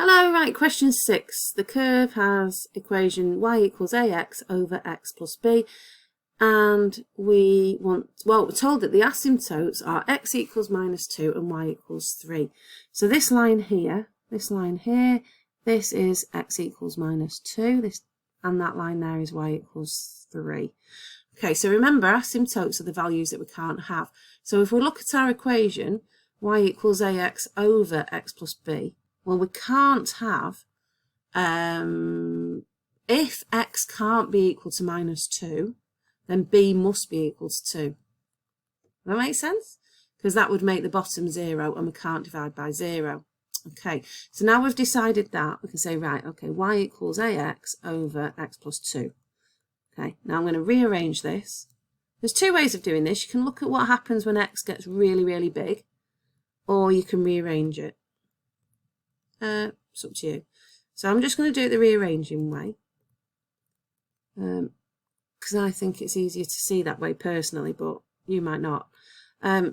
Hello, right, question 6. The curve has equation y equals ax over x plus b, and we want, well, we're told that the asymptotes are x equals minus 2 and y equals 3. So this line here, this is x equals minus 2, and that line there is y equals 3. Okay, so remember, asymptotes are the values that we can't have. So if we look at our equation, y equals ax over x plus b, well, we can't have, if x can't be equal to minus 2, then b must be equal to 2. Does that make sense? Because that would make the bottom 0, and we can't divide by 0. Okay, so now we've decided that, we can say, right, okay, y equals ax over x plus 2. Okay, now I'm going to rearrange this. There's two ways of doing this. You can look at what happens when x gets really, really big, or you can rearrange it. It's up to you. So I'm just going to do it the rearranging way, because I think it's easier to see that way personally, but you might not.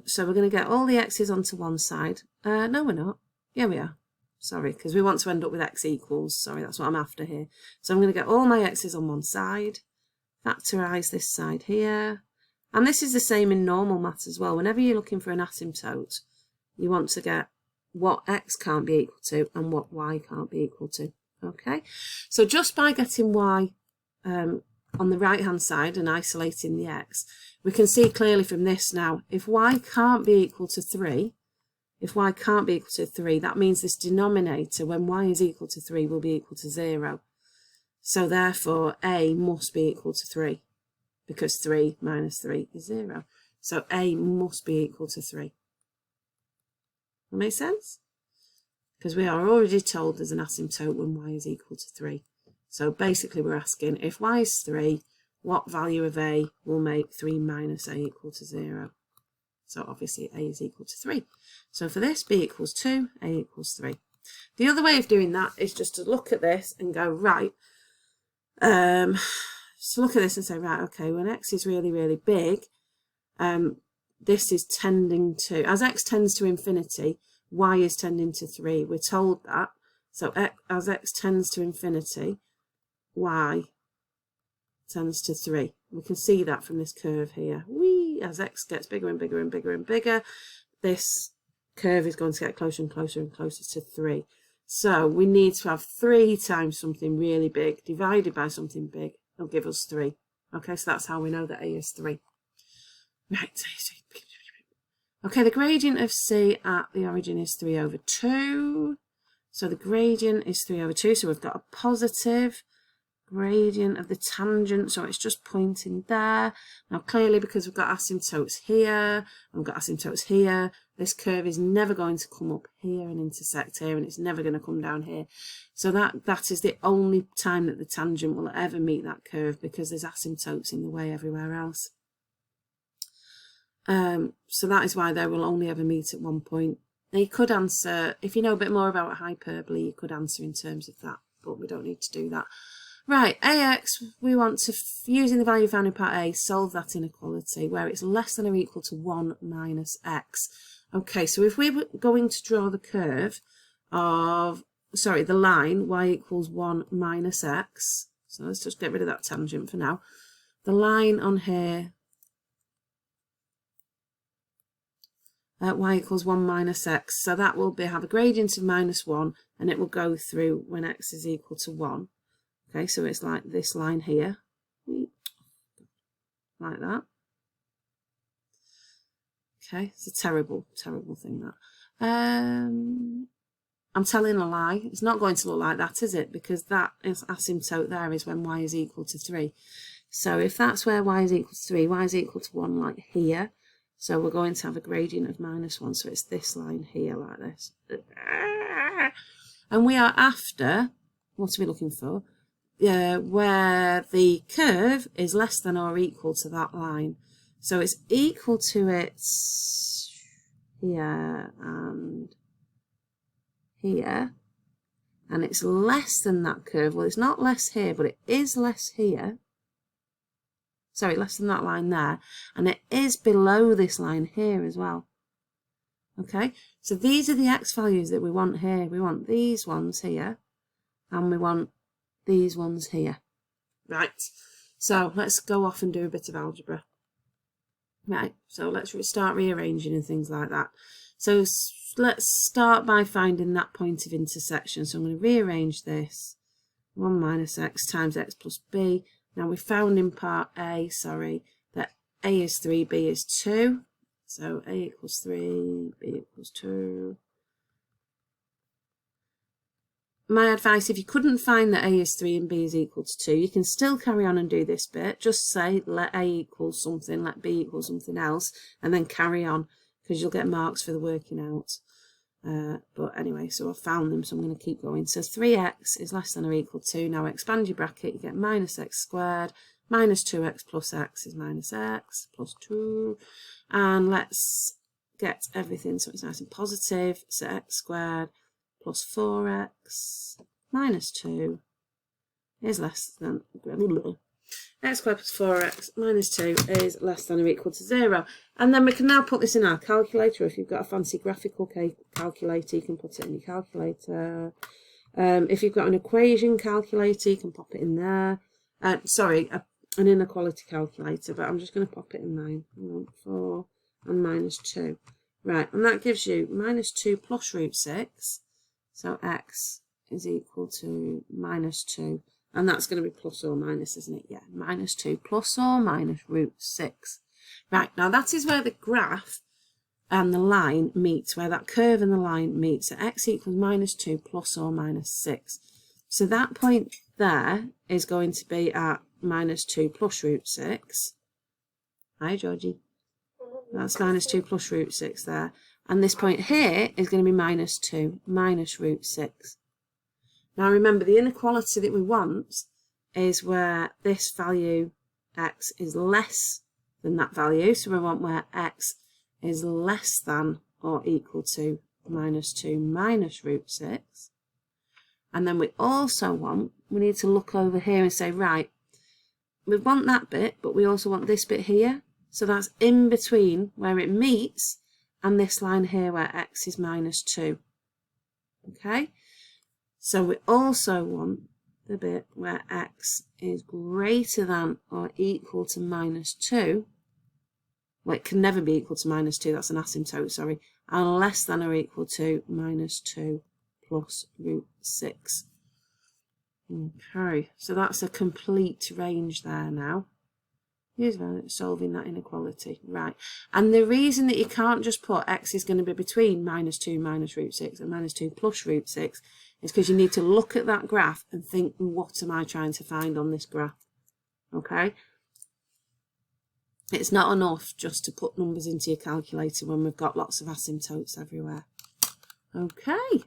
So we're going to get all the x's onto one side. No, we're not. Yeah, we are. Sorry, because we want to end up with x equals. Sorry, that's what I'm after here. So I'm going to get all my x's on one side, factorise this side here. And this is the same in normal maths as well. Whenever you're looking for an asymptote, you want to get what x can't be equal to and what y can't be equal to. Okay, so just by getting y on the right hand side and isolating the x, we can see clearly from this now, if y can't be equal to 3, that means this denominator, when y is equal to 3, will be equal to 0. So therefore a must be equal to 3, because 3 minus 3 is 0. So a must be equal to 3. That makes sense? Because we are already told there's an asymptote when y is equal to 3. So basically we're asking, if y is 3, what value of a will make 3 minus a equal to 0? So obviously a is equal to 3. So for this, b equals 2, a equals 3. The other way of doing that is just to look at this and go, right, so look at this and say, right, okay, when x is really, really big, this is tending to, as x tends to infinity, y is tending to 3. We're told that. So as x tends to infinity, y tends to 3. We can see that from this curve here. As x gets bigger and bigger and bigger and bigger, this curve is going to get closer and closer and closer to 3. So we need to have 3 times something really big divided by something big. It'll give us 3. Okay, so that's how we know that a is 3. Right. Okay, the gradient of c at the origin is 3 over 2. So the gradient is 3 over 2. So we've got a positive gradient of the tangent. So it's just pointing there. Now clearly, because we've got asymptotes here, and we've got asymptotes here, this curve is never going to come up here and intersect here, and it's never going to come down here. So that is the only time that the tangent will ever meet that curve, because there's asymptotes in the way everywhere else. So that is why they will only ever meet at one point. Now you could answer, if you know a bit more about hyperbole, you could answer in terms of that, but we don't need to do that. Right, ax, we want to, using the value found in part A, solve that inequality where it's less than or equal to 1 minus x. Okay, so if we were going to draw the curve of, sorry, the line y equals 1 minus x, so let's just get rid of that tangent for now. The line on here, y equals 1 minus x, so that will have a gradient of minus 1, and it will go through when x is equal to 1. Okay, so it's like this line here, like that. Okay, it's a terrible, terrible thing that. I'm telling a lie. It's not going to look like that, is it? Because that is asymptote there is when y is equal to 3. So if that's where y is equal to 3, y is equal to 1 like here. So we're going to have a gradient of minus 1. So it's this line here like this. And we are after, what are we looking for? Where the curve is less than or equal to that line. So it's equal to it here and here. And it's less than that curve. Well, it's not less here, but it is less here. Sorry, less than that line there. And it is below this line here as well. Okay, so these are the x values that we want here. We want these ones here, and we want these ones here. Right, so let's go off and do a bit of algebra. Right, so let's start rearranging and things like that. So let's start by finding that point of intersection. So I'm going to rearrange this. 1 minus x times x plus b. Now we found in part A, that a is 3, b is 2. So a equals 3, b equals 2. My advice, if you couldn't find that a is 3 and b is equal to 2, you can still carry on and do this bit. Just say let a equal something, let b equal something else, and then carry on, because you'll get marks for the working out. But anyway, so I've found them, so I'm going to keep going. So 3x is less than or equal to, now expand your bracket, you get minus x squared, minus 2x plus x is minus x plus 2. And let's get everything so it's nice and positive. So x squared plus 4x minus 2 is less than, x squared plus 4x minus 2 is less than or equal to 0. And then we can now put this in our calculator. If you've got a fancy graphical calculator, you can put it in your calculator. If you've got an equation calculator, you can pop it in there. Sorry, an inequality calculator, but I'm just going to pop it in mine. 4 and minus 2. Right, and that gives you minus 2 plus root 6. So x is equal to minus 2. And that's going to be plus or minus, isn't it? Yeah, minus 2 plus or minus root 6. Right, now that is where the graph and the line meets, where that curve and the line meets. So x equals minus 2 plus or minus 6. So that point there is going to be at minus 2 plus root 6. Hi, Georgie. That's minus 2 plus root 6 there. And this point here is going to be minus 2 minus root 6. Now remember, the inequality that we want is where this value x is less than that value. So we want where x is less than or equal to minus 2 minus root 6. And then we also want, we need to look over here and say, right, we want that bit, but we also want this bit here. So that's in between where it meets and this line here where x is minus 2. Okay? So we also want the bit where x is greater than or equal to minus 2. Well, it can never be equal to minus 2, that's an asymptote, sorry. And less than or equal to minus 2 plus root 6. Okay, so that's a complete range there now. Here's solving that inequality. Right, and the reason that you can't just put x is going to be between minus 2 minus root 6 and minus 2 plus root 6 is because you need to look at that graph and think, what am I trying to find on this graph? Okay? It's not enough just to put numbers into your calculator when we've got lots of asymptotes everywhere. Okay.